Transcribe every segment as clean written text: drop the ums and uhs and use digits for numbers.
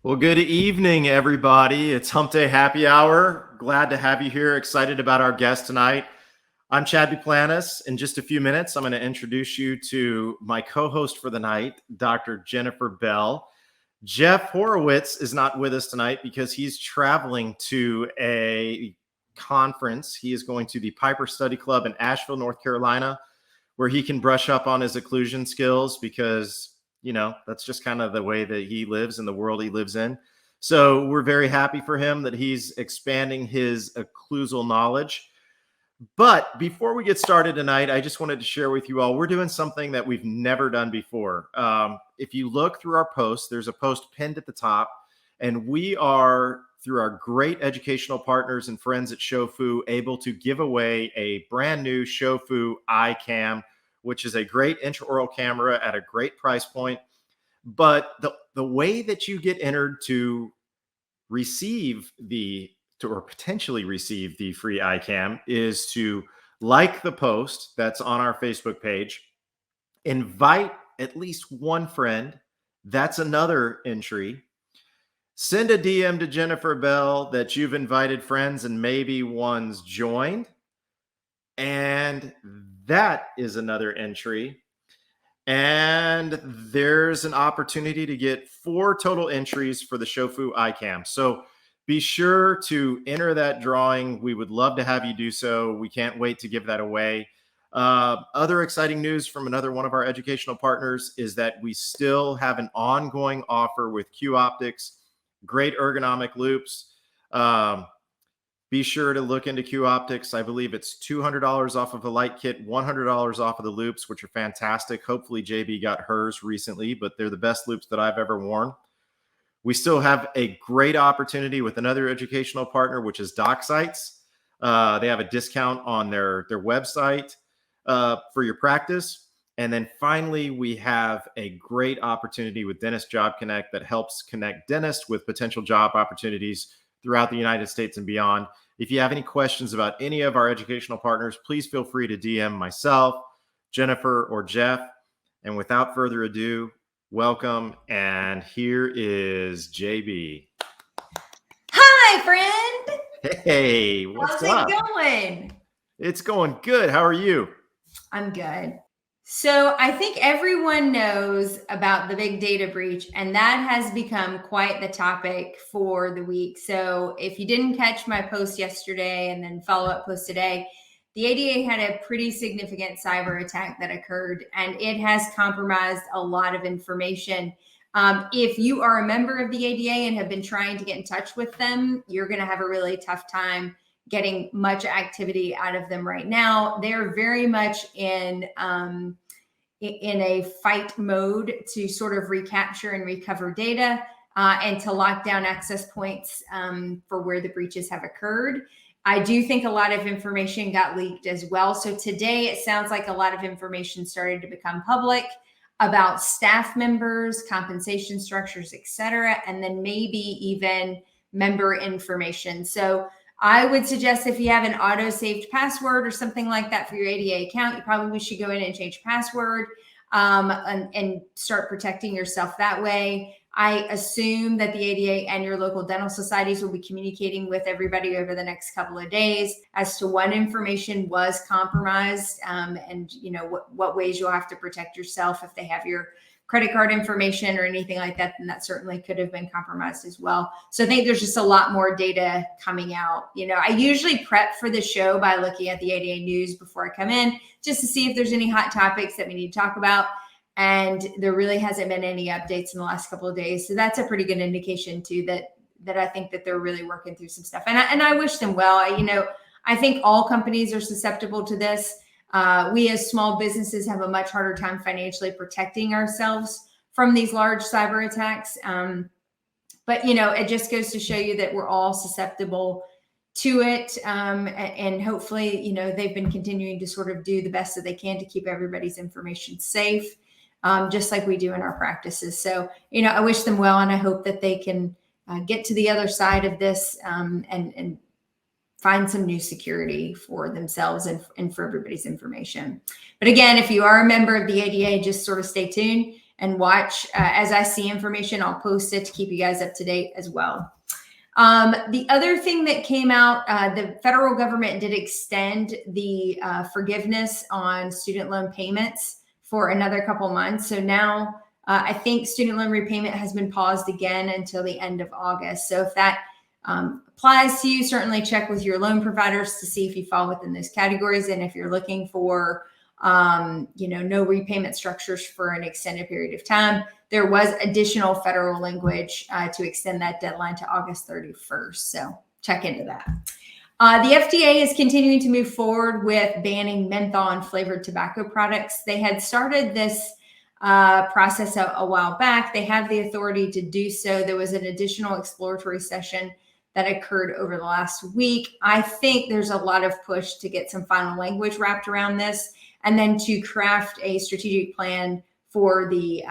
Well, good evening, everybody. It's Hump Day Happy Hour. Glad to have you here. Excited about our guest tonight. I'm Chad Duplantis. In just a few minutes, I'm going to introduce you to my co-host for the night, Dr. Jennifer Bell. Jeff Horowitz is not with us tonight because he's traveling to a conference. He is going to the Piper Study Club in Asheville, North Carolina, where he can brush up on his occlusion skills because that's just kind of the way that he lives in the world he lives in. So we're very happy for him that he's expanding his occlusal knowledge. But before we get started tonight, I just wanted to share with you all, we're doing something that we've never done before. If you look through our post, there's a post pinned at the top, and we are, through our great educational partners and friends at Shofu, able to give away a brand new Shofu iCam, which is a great intraoral camera at a great price point. But the way that you get entered to receive or potentially receive the free iCam is to like the post that's on our Facebook page, invite at least one friend. That's another entry. Send a DM to Jennifer Bell that you've invited friends and maybe one's joined. And that is another entry. And there's an opportunity to get 4 total entries for the Shofu iCam. So be sure to enter that drawing. We would love to have you do so. We can't wait to give that away. Other exciting news from another one of our educational partners is that we still have an ongoing offer with Q Optics, great ergonomic loops. Be sure to look into Q Optics. I believe it's $200 off of a light kit, $100 off of the loops, which are fantastic. Hopefully JB got hers recently, but they're the best loops that I've ever worn. We still have a great opportunity with another educational partner, which is DocSites. They have a discount on their website for your practice. And then finally, we have a great opportunity with Dentist Job Connect that helps connect dentists with potential job opportunities throughout the United States and beyond. If you have any questions about any of our educational partners, please feel free to DM myself, Jennifer, or Jeff. And without further ado, welcome. And here is JB. Hi, friend. Hey, what's up? How's it going? It's going good. How are you? I'm good. So I think everyone knows about the big data breach, and that has become quite the topic for the week. So if you didn't catch my post yesterday and then follow-up post today, the ADA had a pretty significant cyber attack that occurred, and it has compromised a lot of information. If you are a member of the ADA and have been trying to get in touch with them, you're going to have a really tough time getting much activity out of them right now. They're very much in a fight mode to sort of recapture and recover data and to lock down access points for where the breaches have occurred. I do think a lot of information got leaked as well. So today it sounds like a lot of information started to become public about staff members, compensation structures, et cetera, and then maybe even member information. So I would suggest if you have an auto-saved password or something like that for your ADA account, you probably should go in and change password and start protecting yourself that way. I assume that the ADA and your local dental societies will be communicating with everybody over the next couple of days as to what information was compromised and what ways you'll have to protect yourself if they have your credit card information or anything like that, then that certainly could have been compromised as well. So I think there's just a lot more data coming out. I usually prep for the show by looking at the ADA news before I come in, just to see if there's any hot topics that we need to talk about. And there really hasn't been any updates in the last couple of days. So that's a pretty good indication too, that I think that they're really working through some stuff. And I wish them well. I think all companies are susceptible to this. We as small businesses have a much harder time financially protecting ourselves from these large cyber attacks. But it just goes to show you that we're all susceptible to it. And hopefully, they've been continuing to sort of do the best that they can to keep everybody's information safe, just like we do in our practices. So, I wish them well, and I hope that they can get to the other side of this and find some new security for themselves and for everybody's information. But again, if you are a member of the ADA, just sort of stay tuned and watch. As I see information, I'll post it to keep you guys up to date as well. The other thing that came out, the federal government did extend the forgiveness on student loan payments for another couple months. So now I think student loan repayment has been paused again until the end of August. So if that applies to you, certainly check with your loan providers to see if you fall within those categories. And if you're looking for, no repayment structures for an extended period of time, there was additional federal language to extend that deadline to August 31st. So check into that. The FDA is continuing to move forward with banning menthol and flavored tobacco products. They had started this process a while back. They have the authority to do so. There was an additional exploratory session that occurred over the last week. I think there's a lot of push to get some final language wrapped around this, and then to craft a strategic plan for the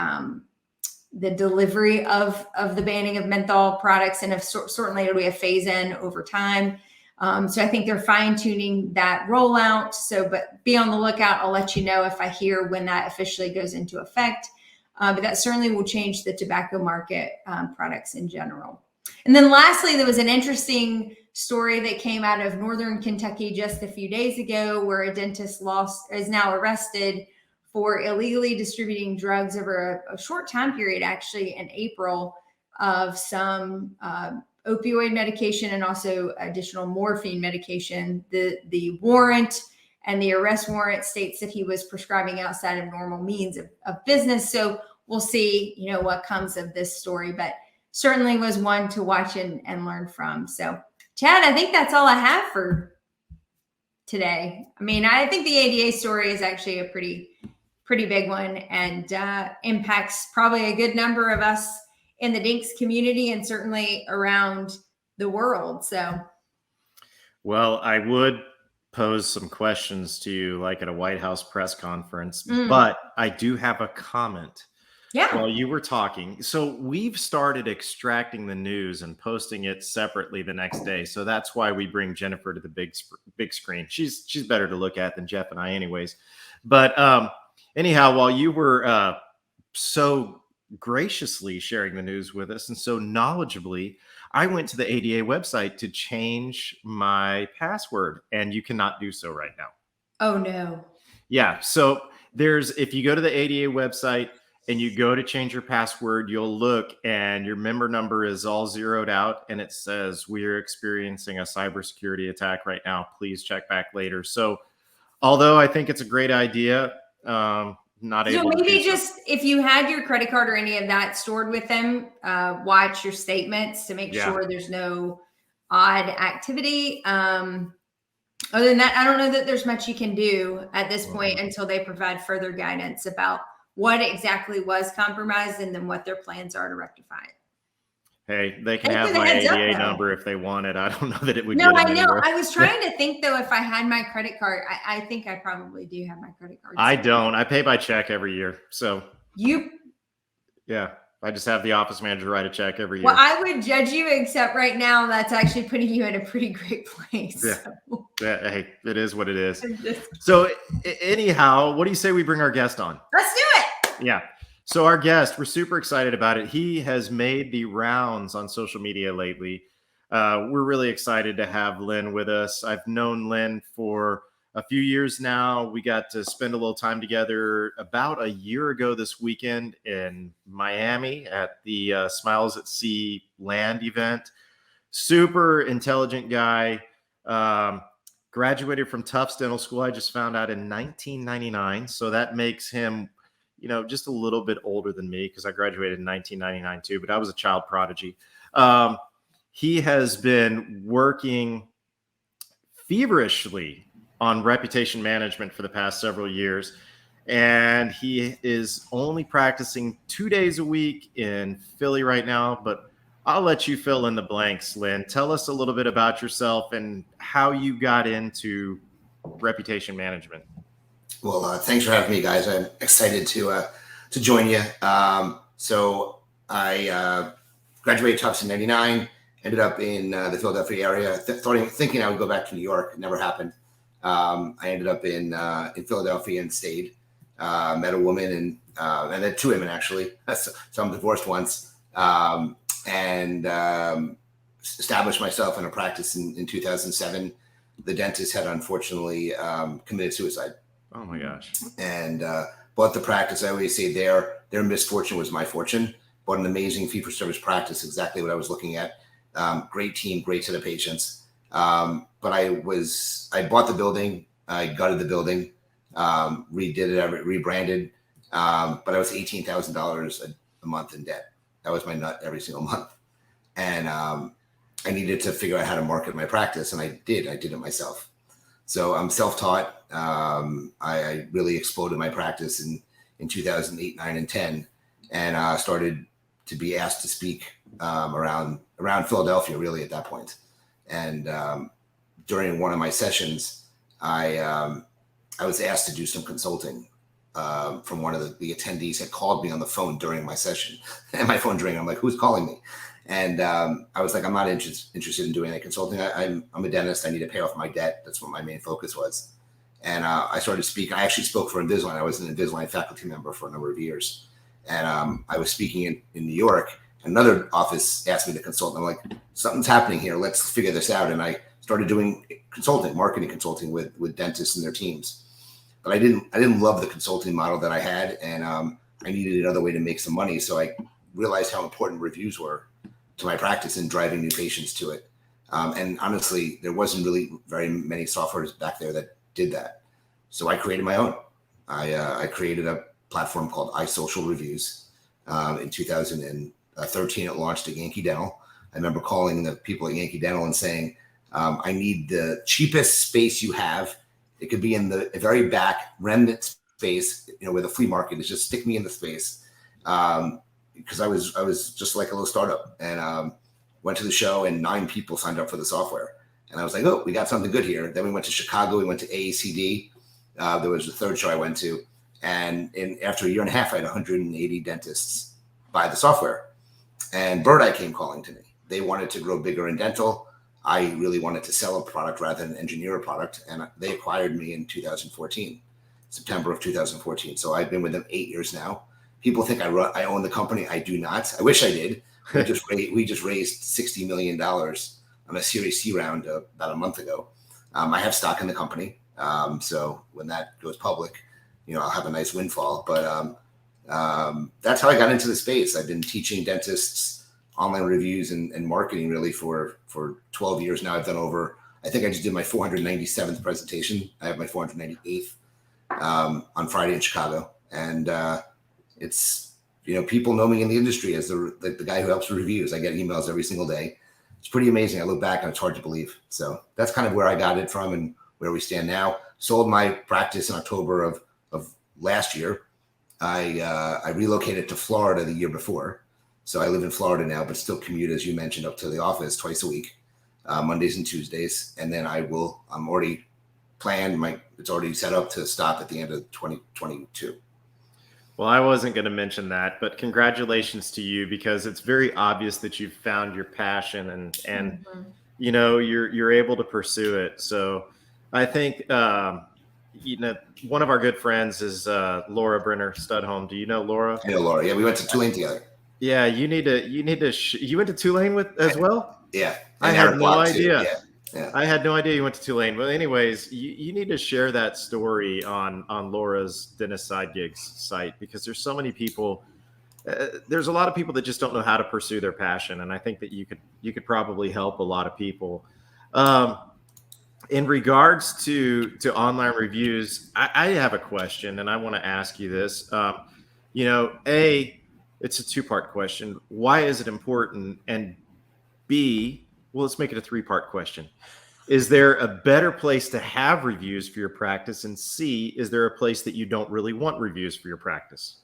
delivery of the banning of menthol products, and certainly it'll be a phase in over time. So I think they're fine tuning that rollout. So, but be on the lookout. I'll let you know if I hear when that officially goes into effect. But that certainly will change the tobacco market products in general. And then lastly, there was an interesting story that came out of Northern Kentucky just a few days ago, where a dentist is now arrested for illegally distributing drugs over a short time period, actually in April, of some opioid medication and also additional morphine medication. The warrant and the arrest warrant states that he was prescribing outside of normal means of business. So we'll see, what comes of this story, but certainly was one to watch and learn from. So Chad, I think that's all I have for today. I mean, I think the ADA story is actually a pretty big one, and impacts probably a good number of us in the Dinks community and certainly around the world. So, well, I would pose some questions to you like at a White House press conference, but I do have a comment. Yeah. While you were talking, so we've started extracting the news and posting it separately the next day. So that's why we bring Jennifer to the big screen. She's better to look at than Jeff and I anyways. But anyhow, while you were so graciously sharing the news with us and so knowledgeably, I went to the ADA website to change my password, and you cannot do so right now. Oh no. Yeah. So if you go to the ADA website and you go to change your password, you'll look and your member number is all zeroed out, and it says, we are experiencing a cybersecurity attack right now. Please check back later. So although I think it's a great idea, not able to maybe just if you had your credit card or any of that stored with them, watch your statements to make sure there's no odd activity. Other than that, I don't know that there's much you can do at this point until they provide further guidance about what exactly was compromised and then what their plans are to rectify it. Hey, they can have my ADA number if they want it. I don't know that it would. No, I know. I was trying to think though, if I had my credit card, I think I probably do have my credit card. I don't. I pay by check every year. So yeah, I just have the office manager write a check every year. Well, I would judge you, except right now that's actually putting you in a pretty great place. Yeah. So. Yeah, hey, it is what it is. So anyhow, what do you say we bring our guest on? Let's do it. Yeah. So our guest, we're super excited about it. He has made the rounds on social media lately. We're really excited to have Len with us. I've known Len for a few years now. We got to spend a little time together about a year ago this weekend in Miami at the Smiles at Sea Land event. Super intelligent guy. Graduated from Tufts Dental School. I just found out in 1999. So that makes him, just a little bit older than me, because I graduated in 1999 too, but I was a child prodigy. He has been working feverishly on reputation management for the past several years, and he is only practicing 2 days a week in Philly right now, but I'll let you fill in the blanks, Len. Tell us a little bit about yourself and how you got into reputation management. Well, thanks for having me, guys. I'm excited to join you. So I graduated Tufts in '99, ended up in the Philadelphia area, thinking I would go back to New York. It never happened. I ended up in Philadelphia and stayed. met a woman and then two women actually. So I'm divorced once, and established myself in a practice in 2007. The dentist had unfortunately committed suicide. Oh my gosh. And bought the practice. I always say their misfortune was my fortune. Bought an amazing fee-for-service practice, exactly what I was looking at. Great team, great set of patients. But I bought the building, I gutted the building, redid it, rebranded. But I was $18,000 a month in debt. That was my nut every single month. And I needed to figure out how to market my practice. And I did it myself. So I'm self-taught. I really exploded my practice in 2008, 9, and 10, and started to be asked to speak around Philadelphia, really, at that point. And during one of my sessions, I was asked to do some consulting from one of the attendees had called me on the phone during my session, and my phone's ringing. I'm like, who's calling me? And I was like, I'm not interested in doing any consulting. I'm a dentist. I need to pay off my debt. That's what my main focus was. And I started speaking. I actually spoke for Invisalign. I was an Invisalign faculty member for a number of years. And I was speaking in New York. Another office asked me to consult. I'm like, something's happening here. Let's figure this out. And I started doing consulting, marketing consulting with dentists and their teams. But I didn't love the consulting model that I had. And I needed another way to make some money. So I realized how important reviews were to my practice and driving new patients to it. And honestly, there wasn't really very many softwares back there that did that. So I created my own. I created a platform called iSocial Reviews. In 2013, it launched at Yankee Dental. I remember calling the people at Yankee Dental and saying, I need the cheapest space you have. It could be in the very back remnant space, where the flea market is. Just stick me in the space. Because I was just like a little startup, and went to the show, and 9 people signed up for the software. And I was like, oh, we got something good here. Then we went to Chicago. We went to AACD. There was the third show I went to. And after a year and a half, I had 180 dentists buy the software. And Bird Eye came calling to me. They wanted to grow bigger in dental. I really wanted to sell a product rather than engineer a product. And they acquired me in 2014, September of 2014. So I've been with them 8 years now. People think I own the company. I do not. I wish I did. We just raised $60 million on a Series C round about a month ago. I have stock in the company. So when that goes public, I'll have a nice windfall. But that's how I got into the space. I've been teaching dentists online reviews and marketing really for 12 years now. I've done I think I just did my 497th presentation. I have my 498th on Friday in Chicago. And it's, people know me in the industry as the guy who helps with reviews. I get emails every single day. It's pretty amazing. I look back and it's hard to believe. So that's kind of where I got it from and where we stand now. Sold my practice in October of last year. I relocated to Florida the year before. So I live in Florida now, but still commute, as you mentioned, up to the office twice a week, Mondays and Tuesdays. And then I'm already planned. It's already set up to stop at the end of 2022. Well, I wasn't going to mention that, but congratulations to you, because it's very obvious that you've found your passion and you're able to pursue it. So I think one of our good friends is Laura Brenner Studholm. Do you know Laura? I know Laura. Yeah, we went to Tulane together. Yeah, you went to Tulane as well? Yeah. I had no idea. Yeah. Yeah. I had no idea you went to Tulane. But anyways, you need to share that story on Laura's Dentist Side Gigs site, because there's so many people. There's a lot of people that just don't know how to pursue their passion, and I think that you could probably help a lot of people. In regards to online reviews, I have a question, and I want to ask you this. It's a 2-part question. Why is it important? And B, well, let's make it a 3-part question. Is there a better place to have reviews for your practice? And C, is there a place that you don't really want reviews for your practice?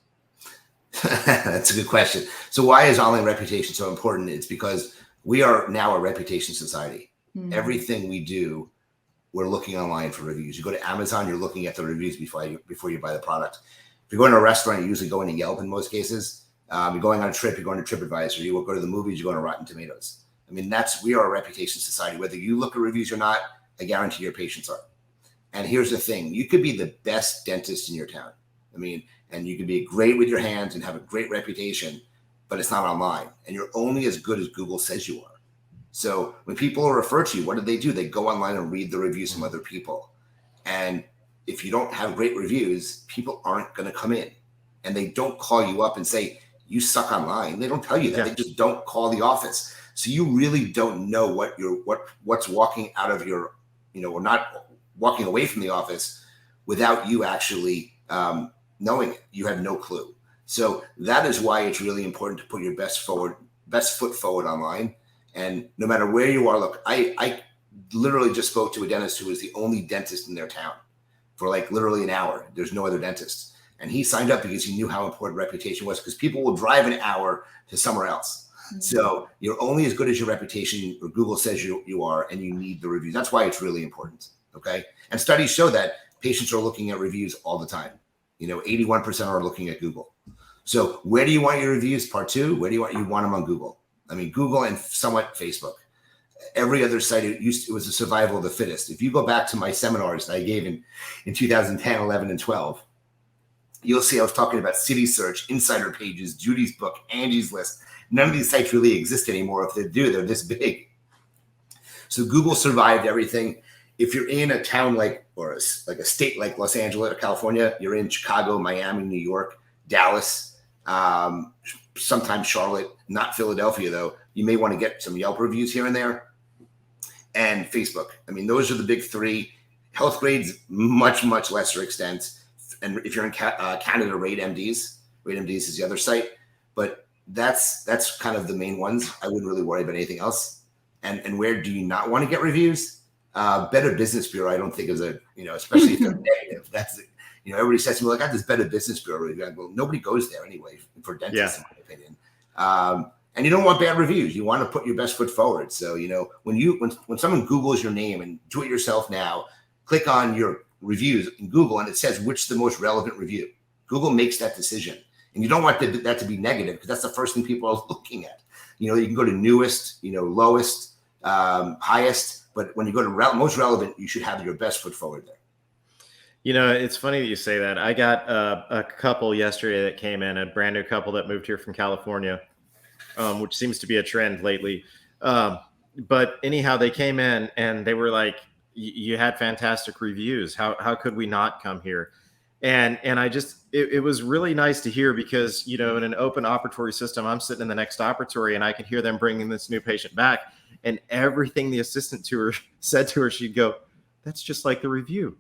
That's a good question. So why is online reputation so important? It's because we are now a reputation society. Mm-hmm. Everything we do, we're looking online for reviews. You go to Amazon, you're looking at the reviews before you buy the product. If you're going to a restaurant, you're usually going to Yelp in most cases. You're going on a trip, you're going to TripAdvisor. You go to the movies, you're going to Rotten Tomatoes. I mean, we are a reputation society. Whether you look at reviews or not, I guarantee your patients are. And here's the thing. You could be the best dentist in your town. I mean, and you can be great with your hands and have a great reputation, but it's not online. And you're only as good as Google says you are. So when people are referred to you, what do? They go online and read the reviews from other people. And if you don't have great reviews, people aren't going to come in, and they don't call you up and say, you suck online. They don't tell you that. Yeah. They just don't call the office. So you really don't know what's walking out of your, or not walking away from the office without you actually knowing it. You have no clue. So that is why it's really important to put your best foot forward online. And no matter where you are, look, I literally just spoke to a dentist who was the only dentist in their town for like literally an hour. There's no other dentist. And he signed up because he knew how important reputation was, because people will drive an hour to somewhere else. Mm-hmm. So you're only as good as your reputation, or Google says you are, and you need the reviews. That's why it's really important. Okay. And studies show that patients are looking at reviews all the time. 81% are looking at Google. So where do you want your reviews? Part two, where do you want them on Google? I mean, Google and somewhat Facebook. Every other site, it was a survival of the fittest. If you go back to my seminars that I gave in 2010, 11, and 12, you'll see I was talking about City Search, Insider Pages, Judy's Book, Angie's List. None of these sites really exist anymore. If they do, they're this big. So Google survived everything. If you're in a town like a state like Los Angeles or California, you're in Chicago, Miami, New York, Dallas, sometimes Charlotte, not Philadelphia though. You may want to get some Yelp reviews here and there. And Facebook. I mean, those are the big three. Health grades, much, much lesser extent. And if you're in Canada, Rate MDs. Rate MDs is the other site. But that's kind of the main ones. I wouldn't really worry about anything else. And where do you not want to get reviews? Better Business Bureau, I don't think is especially if they're negative. That's everybody says to me, I got this Better Business Bureau review. Well, nobody goes there anyway for dentists, in my opinion. And you don't want bad reviews. You want to put your best foot forward. So, when someone Googles your name, and do it yourself now, click on your reviews in Google and it says which is the most relevant review. Google makes that decision. And you don't want that to be negative, because that's the first thing people are looking at. You can go to newest, lowest, highest, but when you go to most relevant, you should have your best foot forward there. It's funny that you say that. I got a couple yesterday that came in, a brand new couple that moved here from California, which seems to be a trend lately. But anyhow, they came in and they were like, you had fantastic reviews. How could we not come here? And it was really nice to hear, because, in an open operatory system, I'm sitting in the next operatory and I could hear them bringing this new patient back, and everything the assistant to her said to her, she'd go, that's just like the review.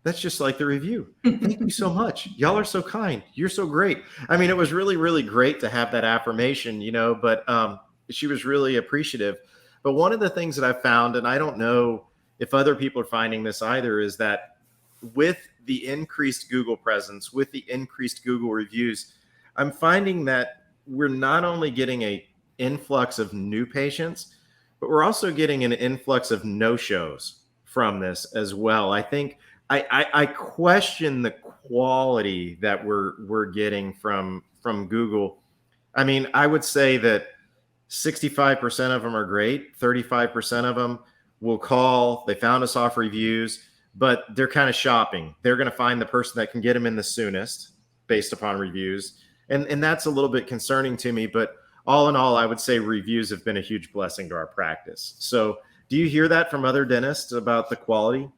That's just like the review. Thank you so much. Y'all are so kind. You're so great. I mean, it was really, really great to have that affirmation, but she was really appreciative. But one of the things that I found, and I don't know if other people are finding this either, is that with the increased Google presence, with the increased Google reviews, I'm finding that we're not only getting an influx of new patients, but we're also getting an influx of no-shows from this as well. I think I question the quality that we're getting from Google. I mean, I would say that 65% of them are great. 35% of them will call. They found us off reviews, but they're kind of shopping. They're going to find the person that can get them in the soonest based upon reviews. And that's a little bit concerning to me. But all in all, I would say reviews have been a huge blessing to our practice. So do you hear that from other dentists about the quality?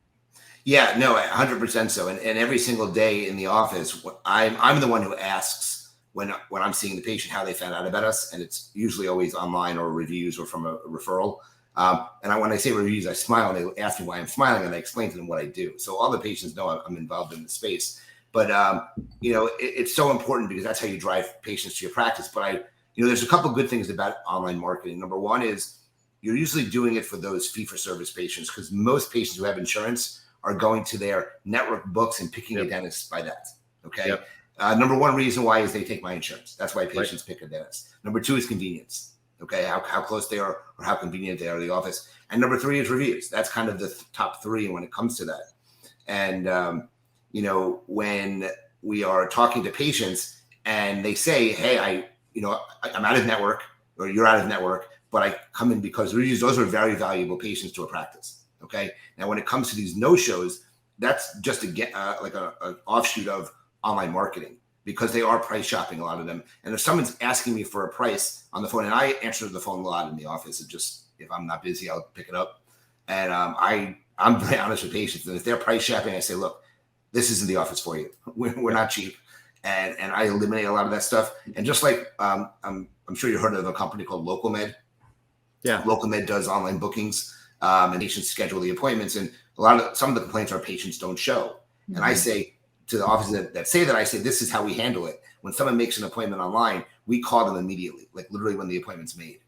Yeah, no, 100% so. And every single day in the office, I'm the one who asks when I'm seeing the patient how they found out about us. And it's usually always online or reviews or from a referral. When I say reviews, I smile and they ask me why I'm smiling, and I explain to them what I do. So all the patients know I'm involved in the space. But, it's so important, because that's how you drive patients to your practice. But there's a couple of good things about online marketing. Number one is you're usually doing it for those fee-for-service patients, because most patients who have insurance are going to their network books and picking a dentist by that. Okay. Yep. Number one reason why is they take my insurance. That's why patients pick a dentist. Number two is convenience. Okay. How close they are, or how convenient they are to the office. And number three is reviews. That's kind of the top three when it comes to that. And, when we are talking to patients and they say, hey, I'm out of network, or you're out of network, but I come in because reviews, those are very valuable patients to a practice. Okay. Now, when it comes to these no-shows, that's just an offshoot of online marketing because they are price shopping, a lot of them. And if someone's asking me for a price on the phone, and I answer the phone a lot in the office, it just, if I'm not busy, I'll pick it up. And I'm very honest with patients. And if they're price shopping, I say, look, this isn't the office for you. We're not cheap. And I eliminate a lot of that stuff. And just like, I'm sure you heard of a company called LocalMed. Yeah. LocalMed does online bookings, and patients schedule the appointments. And some of the complaints are patients don't show. Mm-hmm. And I say to the offices that say that, I say, this is how we handle it. When someone makes an appointment online, we call them immediately, like literally when the appointment's made.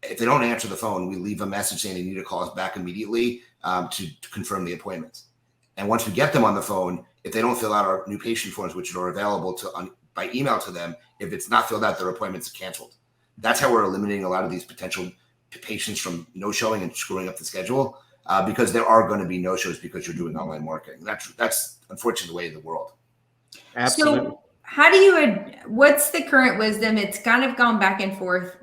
If they don't answer the phone, we leave a message saying they need to call us back immediately to confirm the appointment. And once we get them on the phone, if they don't fill out our new patient forms, which are available by email to them, if it's not filled out, their appointment's canceled. That's how we're eliminating a lot of these potential patients from no-showing and screwing up the schedule, because there are going to be no-shows because you're doing online marketing. That's unfortunately the way of the world. Absolutely. So what's the current wisdom? It's kind of gone back and forth.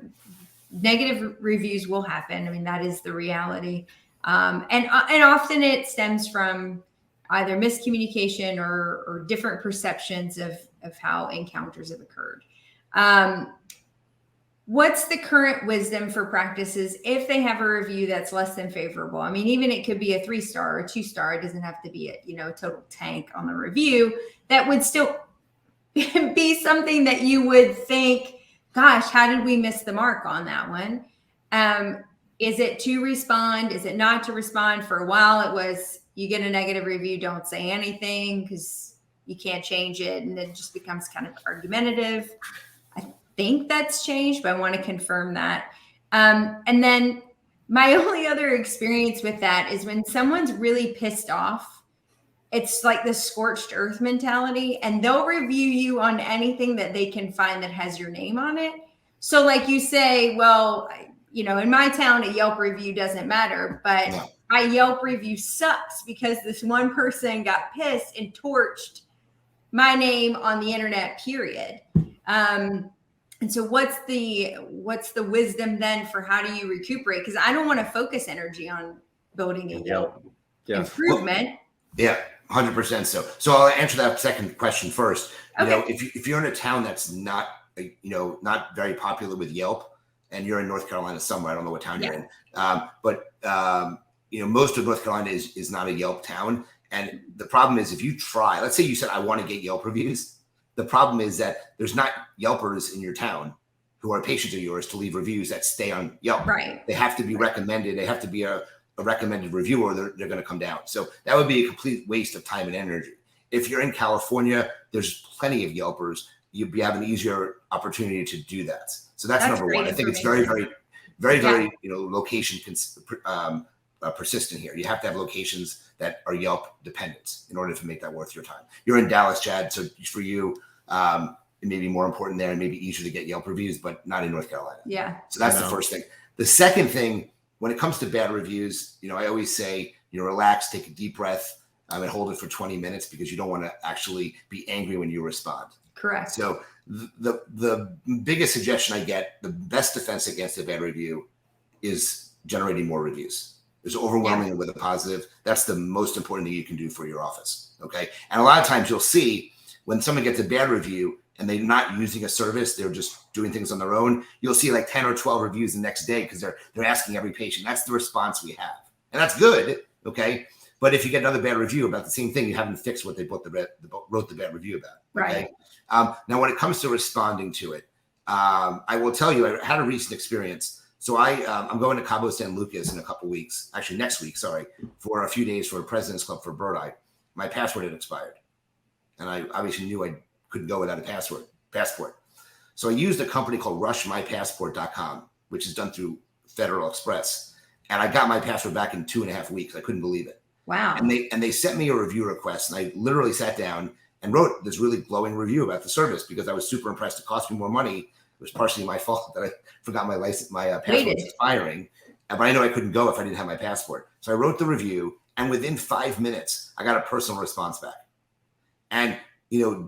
Negative reviews will happen. I mean, that is the reality. And often it stems from either miscommunication or different perceptions of how encounters have occurred. What's the current wisdom for practices if they have a review that's less than favorable? I mean, even it could be a 3-star or a 2-star. It doesn't have to be a total tank on the review. That would still be something that you would think, gosh, how did we miss the mark on that one? Is it to respond? Is it not to respond? For a while, it was, you get a negative review, don't say anything because you can't change it. And it just becomes kind of argumentative. I think that's changed, but I want to confirm that. And then my only other experience with that is when someone's really pissed off, it's like the scorched earth mentality, and they'll review you on anything that they can find that has your name on it. So like you say, well, in my town, a Yelp review doesn't matter, but No. my Yelp review sucks because this one person got pissed and torched my name on the internet, period. And so what's the wisdom then for how do you recuperate? Because I don't want to focus energy on building a Yelp improvement. Well, yeah, 100% so. So I'll answer that second question first. Okay. If you're in a town that's not not very popular with Yelp, and you're in North Carolina somewhere, I don't know what town you're in, but most of North Carolina is not a Yelp town. And the problem is, if you try, let's say you said, I want to get Yelp reviews. The problem is that there's not Yelpers in your town who are patients of yours to leave reviews that stay on Yelp. Right. They have to be recommended. They have to be a recommended review, or they're going to come down. So that would be a complete waste of time and energy. If you're in California, there's plenty of Yelpers. You'd be having an easier opportunity to do that. So that's number one. I think it's very, very, very, very, location persistent here. You have to have locations that are Yelp dependent in order to make that worth your time. You're in Dallas, Chad, so for you, it may be more important there and maybe easier to get Yelp reviews, but not in North Carolina. Yeah. So that's the first thing. The second thing, when it comes to bad reviews, I always say, relax, take a deep breath, and hold it for 20 minutes because you don't want to actually be angry when you respond. Correct. So the biggest suggestion I get, the best defense against a bad review is generating more reviews. There's overwhelming with a positive. That's the most important thing you can do for your office. Okay. And a lot of times you'll see when someone gets a bad review and they're not using a service, they're just doing things on their own. You'll see like 10 or 12 reviews the next day because they're asking every patient. That's the response we have. And that's good. Okay. But if you get another bad review about the same thing, you haven't fixed what they wrote the bad review about. Okay? Right. Now, when it comes to responding to it, I will tell you, I had a recent experience. So I'm going to Cabo San Lucas in a couple weeks, actually next week, for a few days for a President's Club for Bird Eye. My passport had expired. And I obviously knew I couldn't go without a passport. So I used a company called rushmypassport.com, which is done through Federal Express. And I got my passport back in 2.5 weeks. I couldn't believe it. Wow. And they sent me a review request, and I literally sat down and wrote this really glowing review about the service because I was super impressed. It cost me more money. It was partially my fault that I forgot my passport was expiring, but I know I couldn't go if I didn't have my passport. So I wrote the review, and within 5 minutes, I got a personal response back. And,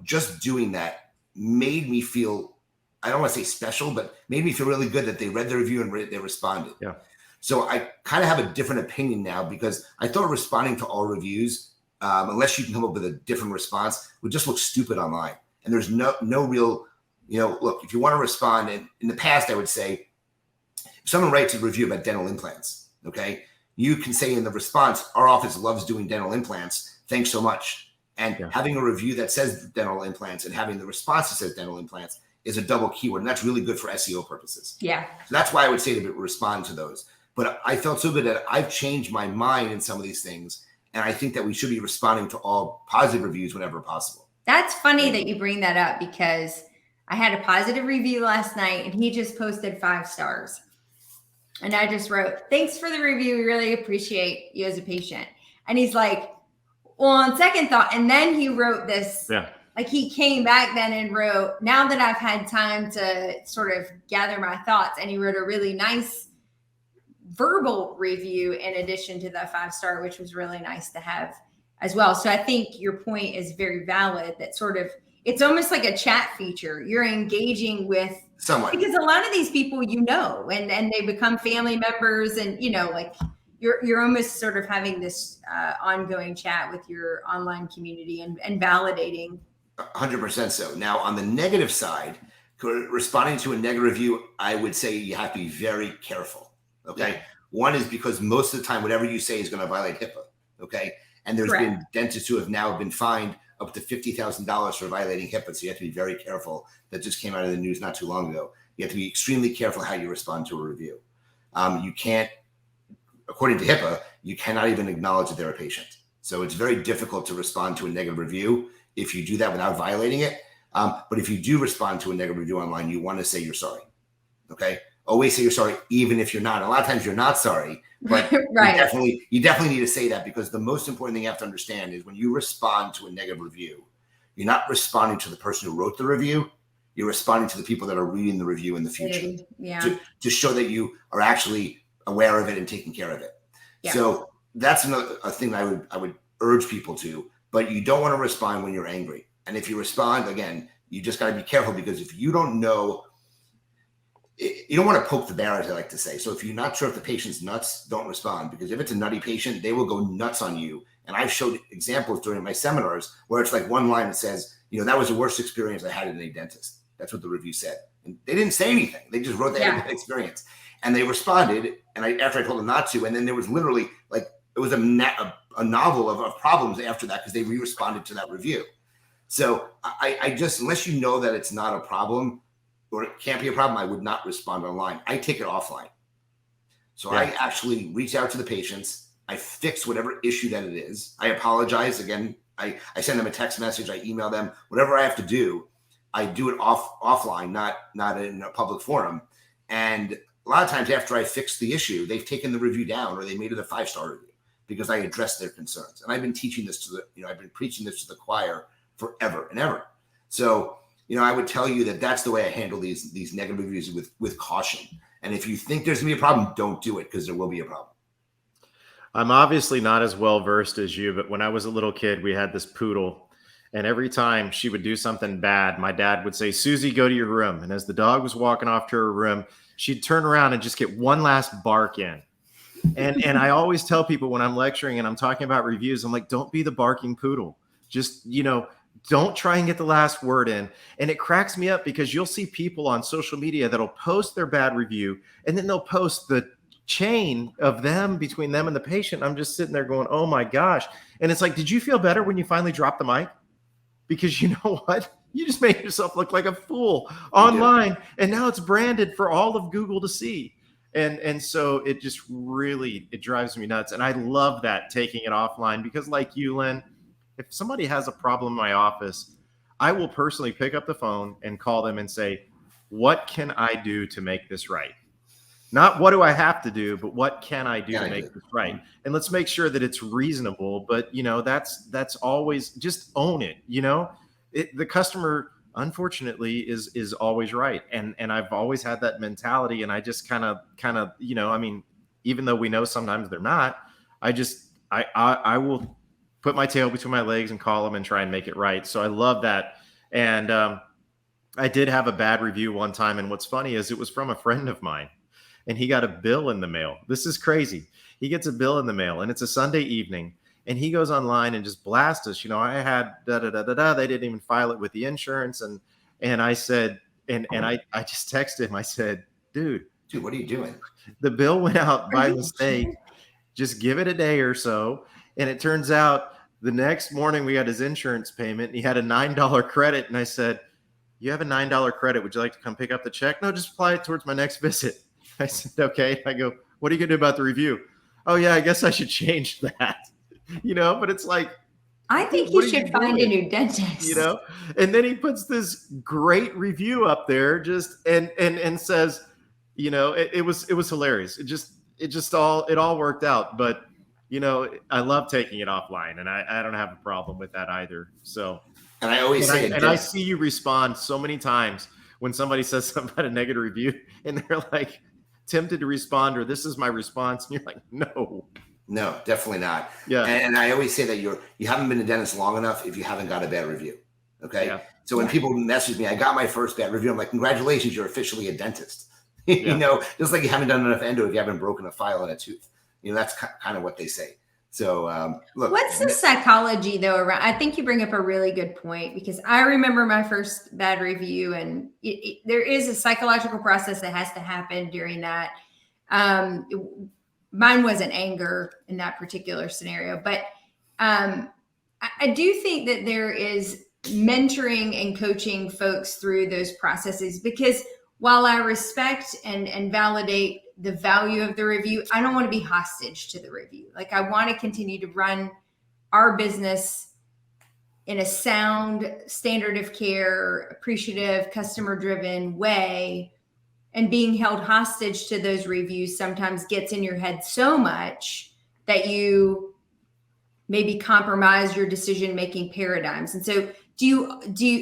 just doing that made me feel, I don't want to say special, but made me feel really good that they read the review and they responded. Yeah. So I kind of have a different opinion now because I thought responding to all reviews unless you can come up with a different response, would just look stupid online. And there's no real, look, if you want to respond, and in the past, I would say, if someone writes a review about dental implants, okay, you can say in the response, our office loves doing dental implants. Thanks so much. And having a review that says dental implants and having the response that says dental implants is a double keyword. And that's really good for SEO purposes. Yeah. So that's why I would say to respond to those. But I felt so good that I've changed my mind in some of these things. And I think that we should be responding to all positive reviews whenever possible. That's funny that you bring that up, because I had a positive review last night and he just posted 5 stars. And I just wrote, thanks for the review. We really appreciate you as a patient. And he's like, well, on second thought. And then he wrote this, like he came back then and wrote, now that I've had time to sort of gather my thoughts. And he wrote a really nice verbal review in addition to the 5-star, which was really nice to have as well. So I think your point is very valid, that sort of, it's almost like a chat feature. You're engaging with someone, because a lot of these people, and they become family members, and, like you're almost sort of having this ongoing chat with your online community and validating. 100% so. Now, on the negative side, responding to a negative review, I would say you have to be very careful. Okay. Yeah. One is because most of the time, whatever you say is going to violate HIPAA. Okay. And there's been dentists who have now been fined up to $50,000 for violating HIPAA. So you have to be very careful. That just came out of the news not too long ago. You have to be extremely careful how you respond to a review. You can't, according to HIPAA, you cannot even acknowledge that they're a patient. So it's very difficult to respond to a negative review if you do that without violating it. But if you do respond to a negative review online, you want to say you're sorry. Okay. Always say you're sorry, even if you're not. A lot of times you're not sorry, but you definitely need to say that, because the most important thing you have to understand is when you respond to a negative review, you're not responding to the person who wrote the review. You're responding to the people that are reading the review in the future to show that you are actually aware of it and taking care of it. Yeah. So that's a thing I would urge people to, but you don't want to respond when you're angry. And if you respond, again, you just got to be careful, because if you don't know, you don't want to poke the bear, as I like to say. So if you're not sure if the patient's nuts, don't respond, because if it's a nutty patient, they will go nuts on you. And I've showed examples during my seminars where it's like one line that says, that was the worst experience I had in a dentist. That's what the review said. And they didn't say anything. They just wrote they had a bad experience. And they responded, and after I told them not to, and then there was literally it was a novel of problems after that, because they re-responded to that review. So I just, unless you know that it's not a problem, or it can't be a problem, I would not respond online. I take it offline. So I actually reach out to the patients. I fix whatever issue that it is. I apologize. Again, I send them a text message. I email them. Whatever I have to do, I do it offline, not in a public forum. And a lot of times after I fix the issue, they've taken the review down, or they made it a 5-star review, because I addressed their concerns. And I've been teaching this I've been preaching this to the choir forever and ever. So, I would tell you that that's the way I handle these negative reviews, with caution. And if you think there's gonna be a problem, don't do it, because there will be a problem. I'm obviously not as well versed as you, but when I was a little kid, we had this poodle, and every time she would do something bad, my dad would say, "Susie, go to your room." And as the dog was walking off to her room, she'd turn around and just get one last bark in. And I always tell people when I'm lecturing and I'm talking about reviews, I'm like, don't be the barking poodle. Just, don't try and get the last word in. And it cracks me up, because you'll see people on social media that'll post their bad review, and then they'll post the chain of them between them and the patient. I'm just sitting there going, oh my gosh. And it's like, did you feel better when you finally dropped the mic? Because you know what? You just made yourself look like a fool online. And now it's branded for all of Google to see. And so it just really, it drives me nuts. And I love that, taking it offline, because like you, Len, if somebody has a problem in my office, I will personally pick up the phone and call them and say, what can I do to make this right? Not what do I have to do, but what can I do to make this right? And let's make sure that it's reasonable. But, that's always, just own it. The customer, unfortunately, is always right. And I've always had that mentality. And I just kind of, even though we know sometimes they're not, I will put my tail between my legs and call them and try and make it right. So I love that. And I did have a bad review one time. And what's funny is it was from a friend of mine, and he got a bill in the mail. This is crazy. He gets a bill in the mail, and it's a Sunday evening. And he goes online and just blasts us. I had da da da da da. They didn't even file it with the insurance. And I said, and I just texted him. I said, dude, what are you doing? The bill went out by mistake. Just give it a day or so. And it turns out the next morning we got his insurance payment. And he had a $9 credit. And I said, you have a $9 credit. Would you like to come pick up the check? No, just apply it towards my next visit. I said, okay. I go, what are you going to do about the review? Oh, yeah, I guess I should change that. But it's like, I think you should find a new dentist. And then he puts this great review up there just and says, it was hilarious. It all worked out. But I love taking it offline, and I don't have a problem with that either. So, and I always say, I see you respond so many times when somebody says something about a negative review, and they're like tempted to respond, or this is my response, and you're like, no, definitely not. Yeah. And I always say that you haven't been a dentist long enough if you haven't got a bad review. Okay. Yeah. So when people message me, I got my first bad review, I'm like, congratulations, you're officially a dentist. Just like you haven't done enough endo if you haven't broken a file in a tooth. That's kind of what they say. So look, what's the psychology though around? I think you bring up a really good point, because I remember my first bad review, and there is a psychological process that has to happen during that. Mine wasn't anger in that particular scenario, but I do think that there is mentoring and coaching folks through those processes, because while I respect and validate the value of the review, I don't want to be hostage to the review. Like, I want to continue to run our business in a sound, standard of care, appreciative, customer-driven way. And being held hostage to those reviews sometimes gets in your head so much that you maybe compromise your decision-making paradigms. And so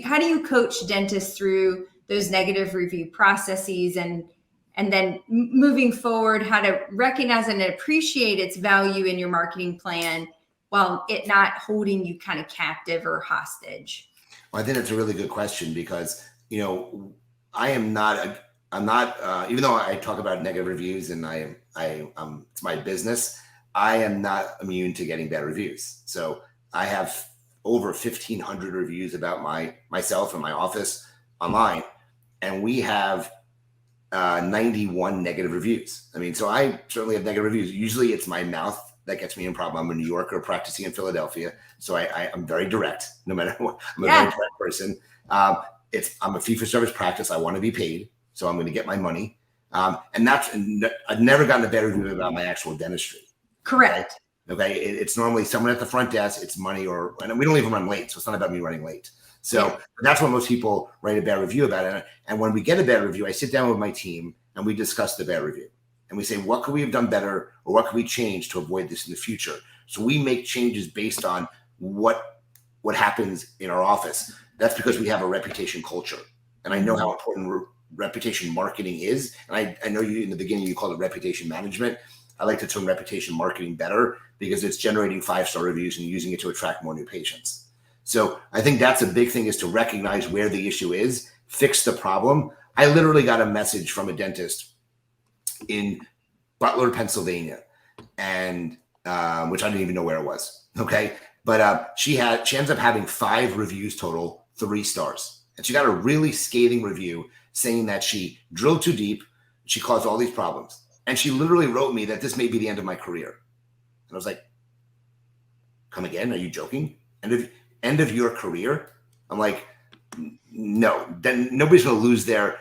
how do you coach dentists through those negative review processes, and then moving forward, how to recognize and appreciate its value in your marketing plan while it not holding you kind of captive or hostage? Well, I think that's a really good question, because, I'm not, even though I talk about negative reviews and it's my business, I am not immune to getting bad reviews. So I have over 1,500 reviews about myself and my office online, and we have 91 negative reviews. So I certainly have negative reviews. Usually it's my mouth that gets me in problem. I'm a New Yorker practicing in Philadelphia, so I'm very direct, no matter what. I'm a very direct person. I'm a fee-for-service practice. I want to be paid, so I'm going to get my money. And I've never gotten a bad review about my actual dentistry. Correct. Okay. It's normally someone at the front desk, it's money, and we don't even run late. So it's not about me running late. So that's what most people write a bad review about. And when we get a bad review, I sit down with my team and we discuss the bad review. And we say, what could we have done better, or what could we change to avoid this in the future? So we make changes based on what happens in our office. That's because we have a reputation culture. And I know how important reputation marketing is. And I know you in the beginning, you called it reputation management. I like the term reputation marketing better, because it's generating 5-star reviews and using it to attract more new patients. So I think that's a big thing, is to recognize where the issue is, fix the problem. I literally got a message from a dentist in Butler, Pennsylvania, and which I didn't even know where it was. Okay. But she ends up having 5 reviews total, 3 stars. And she got a really scathing review saying that she drilled too deep. She caused all these problems. And she literally wrote me that this may be the end of my career. And I was like, come again? Are you joking? End of your career? I'm like, no, then nobody's going to lose their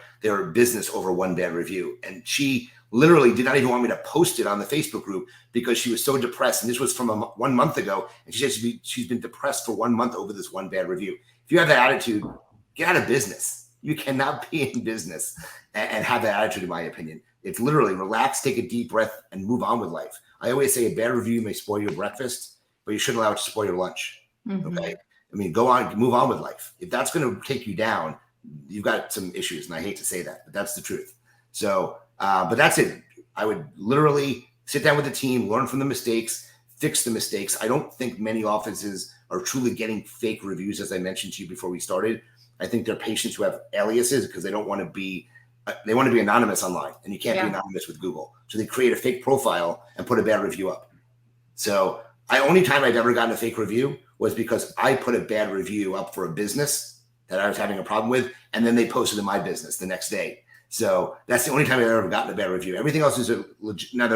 business over one bad review. And she literally did not even want me to post it on the Facebook group, because she was so depressed. And this was from 1 month ago. And she said she's been depressed for 1 month over this one bad review. If you have that attitude, get out of business. You cannot be in business and have that attitude, in my opinion. It's literally relax, take a deep breath, and move on with life. I always say a bad review may spoil your breakfast, but you shouldn't allow it to spoil your lunch. Okay. Go on, move on with life. If that's going to take you down, you've got some issues. And I hate to say that, but that's the truth. So, but that's it. I would literally sit down with the team, learn from the mistakes, fix the mistakes. I don't think many offices are truly getting fake reviews, as I mentioned to you before we started. I think they're patients who have aliases because they don't want to be, they want to be anonymous online, and you can't be anonymous with Google. So they create a fake profile and put a bad review up. So only time I've ever gotten a fake review was because I put a bad review up for a business that I was having a problem with, and then they posted in my business the next day. So that's the only time I've ever gotten a bad review. Everything else is a legit. Now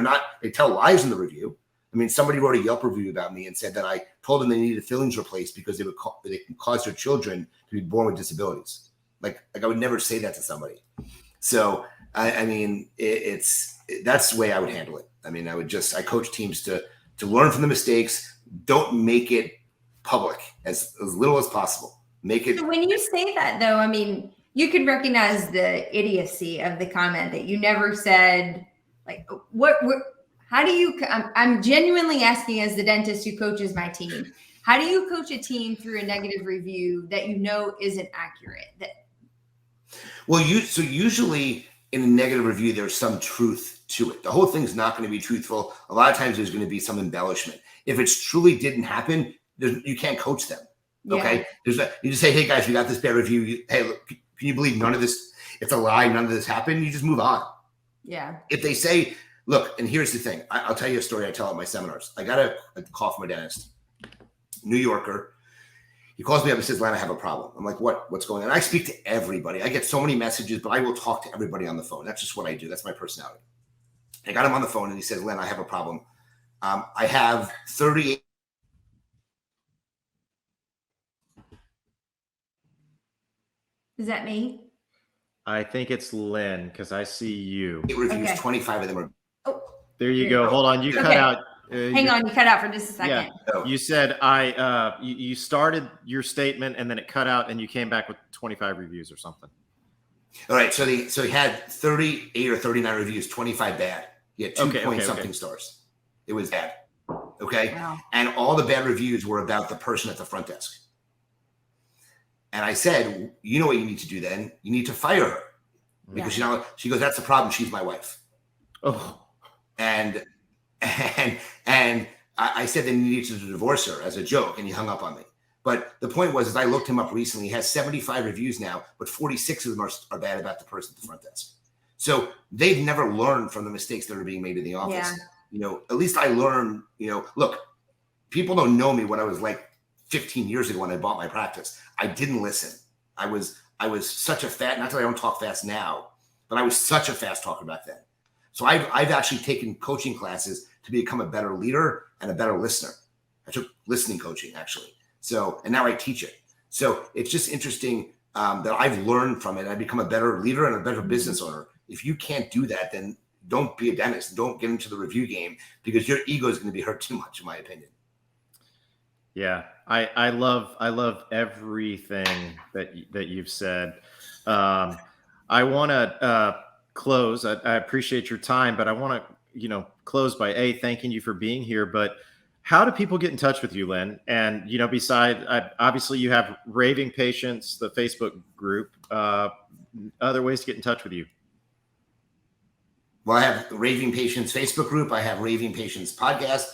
they tell lies in the review. I mean, somebody wrote a Yelp review about me and said that I told them they needed fillings replaced because they can cause their children to be born with disabilities. Like I would never say that to somebody. So I mean, that's the way I would handle it. I mean, I coach teams to learn from the mistakes. Don't make it public as little as possible. Make it. So when you say that, though, I mean, you could recognize the idiocy of the comment that you never said, like, how do you, I'm genuinely asking as the dentist who coaches my team, how do you coach a team through a negative review that you know isn't accurate? Well, so usually in a negative review, there's some truth to it. The whole thing's not going to be truthful. A lot of times there's going to be some embellishment. If it truly didn't happen, you can't coach them. Okay. Yeah. You just say, hey guys, we got this bad review. Hey, look, can you believe none of this? It's a lie. None of this happened. You just move on. Yeah. If they say, look, and here's the thing, I'll tell you a story I tell at my seminars. I got a call from a dentist, New Yorker. He calls me up and says, Len, I have a problem. I'm like, what's going on? I speak to everybody. I get so many messages, but I will talk to everybody on the phone. That's just what I do. That's my personality. I got him on the phone and he says, Len, I have a problem. I have 38. Is that me? I think it's Len because I see you. Reviews, okay. 25 of them are. Oh, there you go. Hold on. You cut out. Hang on. You cut out for just a second. Yeah. You said you started your statement and then it cut out and you came back with 25 reviews or something. All right. So he had 38 or 39 reviews, 25 bad. He had 2 stars. It was bad. Okay. Wow. And all the bad reviews were about the person at the front desk. And I said, you know what you need to do then? You need to fire her. Because she goes, that's the problem. She's my wife. Oh. And I said then you need to divorce her as a joke, and he hung up on me. But the point was, as I looked him up recently, he has 75 reviews now, but 46 of them are bad about the person at the front desk. So they've never learned from the mistakes that are being made in the office. Yeah. You know, at least I learned, look, people don't know me what I was like 15 years ago when I bought my practice. I didn't listen. I was such a not that I don't talk fast now, but I was such a fast talker back then. So I've actually taken coaching classes to become a better leader and a better listener. I took listening coaching actually. So, and now I teach it. So it's just interesting that I've learned from it. I become a better leader and a better business owner. If you can't do that, then don't be a dentist. Don't get into the review game because your ego is going to be hurt too much, in my opinion. Yeah, I love everything that you've said. I want to close. I appreciate your time, but I want to close by thanking you for being here. But how do people get in touch with you, Len? And besides, obviously you have Raving Patients, the Facebook group. Other ways to get in touch with you? Well, I have Raving Patients Facebook group. I have Raving Patients podcast.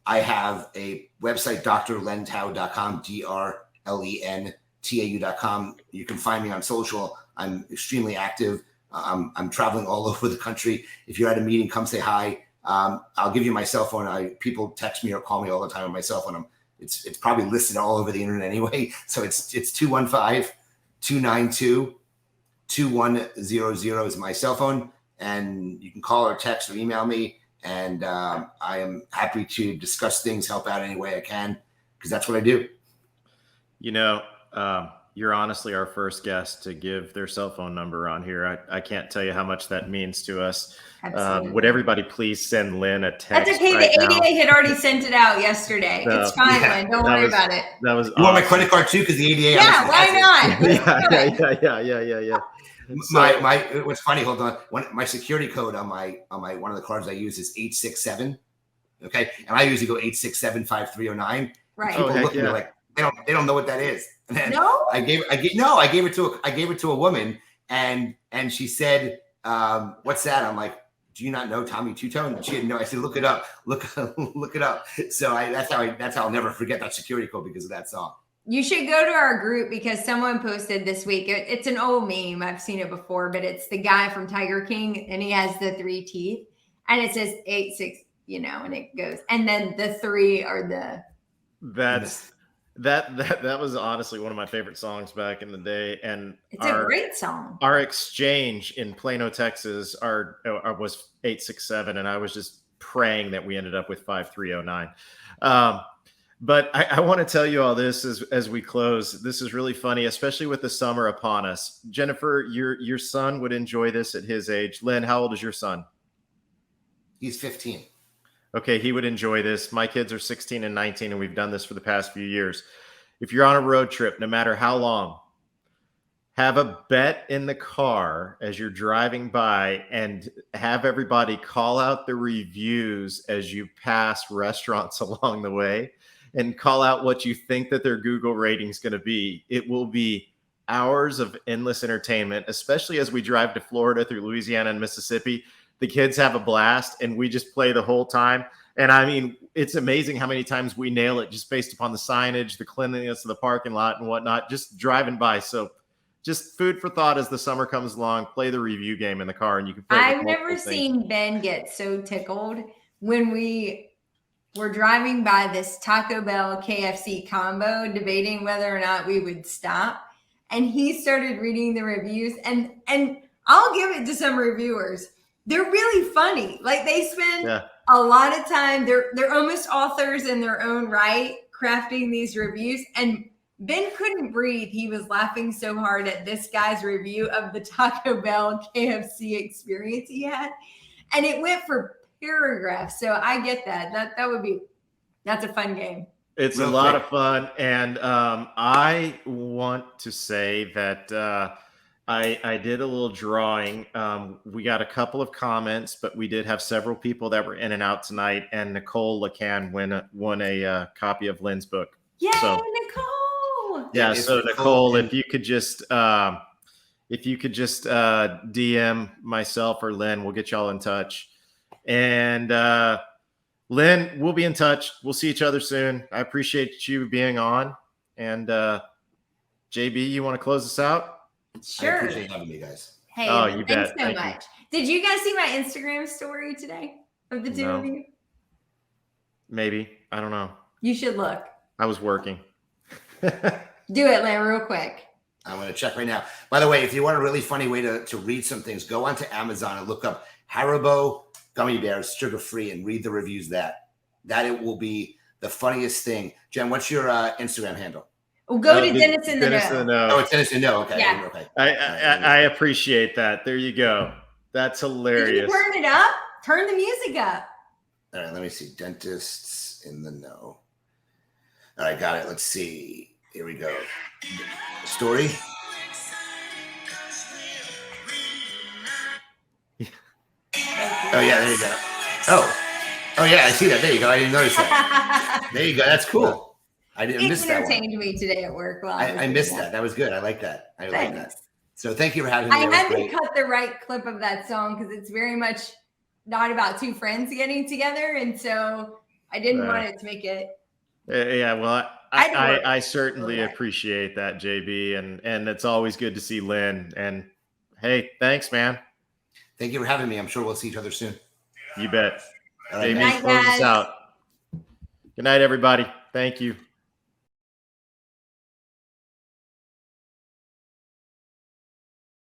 I have a website, drlentau.com, drlentau.com. You can find me on social. I'm extremely active. I'm traveling all over the country. If you're at a meeting, come say hi. I'll give you my cell phone. People text me or call me all the time on my cell phone. It's probably listed all over the internet anyway. So it's 215-292-2100 is my cell phone. And you can call or text or email me. And I am happy to discuss things, help out any way I can, because that's what I do. You're honestly our first guest to give their cell phone number on here. I can't tell you how much that means to us. Would everybody please send Len a text? That's okay. The ADA had already sent it out yesterday. It's fine, Len. Don't worry about it. That was. You want my credit card too? Because the ADA. Yeah, why not? Yeah. What's funny? Hold on. My security code on my one of the cards I use is 867. Okay, and I usually go 867-5309. Right. People look at me like they don't know what that is. And then no. I gave it to a woman, and she said, "What's that?" I'm like, "Do you not know Tommy Two-Tone?" And she didn't know. I said, "Look it up. Look it up." So that's how I'll never forget that security code because of that song. You should go to our group because someone posted this week. It's an old meme. I've seen it before, but it's the guy from Tiger King and he has the 3 teeth and it says and it goes. And then the three are that was honestly one of my favorite songs back in the day. And it's a great song. Our exchange in Plano, Texas, was 867, and I was just praying that we ended up with 5309. But I want to tell you all this as we close. This is really funny, especially with the summer upon us. Jennifer, your son would enjoy this at his age. Len, how old is your son? He's 15. Okay, he would enjoy this. My kids are 16 and 19, and we've done this for the past few years. If you're on a road trip, no matter how long, have a bet in the car as you're driving by and have everybody call out the reviews as you pass restaurants along the way and call out what you think that their Google rating is going to be. It will be hours of endless entertainment, especially as we drive to Florida through Louisiana and Mississippi. The kids have a blast and we just play the whole time. And I mean, it's amazing how many times we nail it just based upon the signage, the cleanliness of the parking lot and whatnot, just driving by. So just food for thought as the summer comes along, play the review game in the car and you can play. I've never seen Ben get so tickled when we were driving by this Taco Bell KFC combo, debating whether or not we would stop. And he started reading the reviews, and I'll give it to some reviewers. They're really funny. Like they spend a lot of time. They're almost authors in their own right, crafting these reviews. And Ben couldn't breathe. He was laughing so hard at this guy's review of the Taco Bell KFC experience he had. And it went for paragraphs. So I get that. That's a fun game. It's a lot of fun. And I want to say that I did a little drawing. We got a couple of comments, but we did have several people that were in and out tonight. And Nicole Lacan won a copy of Len's book. Yay, Nicole! Yeah, so Nicole, if you could just DM myself or Len, we'll get y'all in touch. And Len, we'll be in touch. We'll see each other soon. I appreciate you being on. And JB, you want to close this out? Sure. I appreciate having me, guys. Hey, you thanks bet. so much. Did you guys see my Instagram story today of the two of you? Maybe. I don't know. You should look. I was working. Do it, Len, real quick. I'm going to check right now. By the way, if you want a really funny way to read some things, go onto Amazon and look up Haribo gummy bears, sugar-free, and read the reviews that it will be the funniest thing. Jen, what's your Instagram handle? We'll go to Dennis in the Know. Oh, it's Dennis in the Know. Okay. Yeah. Okay. I appreciate that. There you go. That's hilarious. Did you turn it up? Turn the music up. All right, let me see. Dentists in the Know. All right, got it. Let's see. Here we go. Story. Oh, yeah, there you go. Oh, yeah, I see that. There you go. I didn't notice that. There you go. That's cool. I didn't miss that one. It entertained me today at work. I missed that. That was good. I like that. I like that. So thank you for having me. I had to cut the right clip of that song because it's very much not about two friends getting together. And so I didn't want it to make it. Yeah, well, I certainly appreciate that, JB. And it's always good to see Len. And hey, thanks, man. Thank you for having me. I'm sure we'll see each other soon. You bet. All right, JB, close us out. Good night, everybody. Thank you.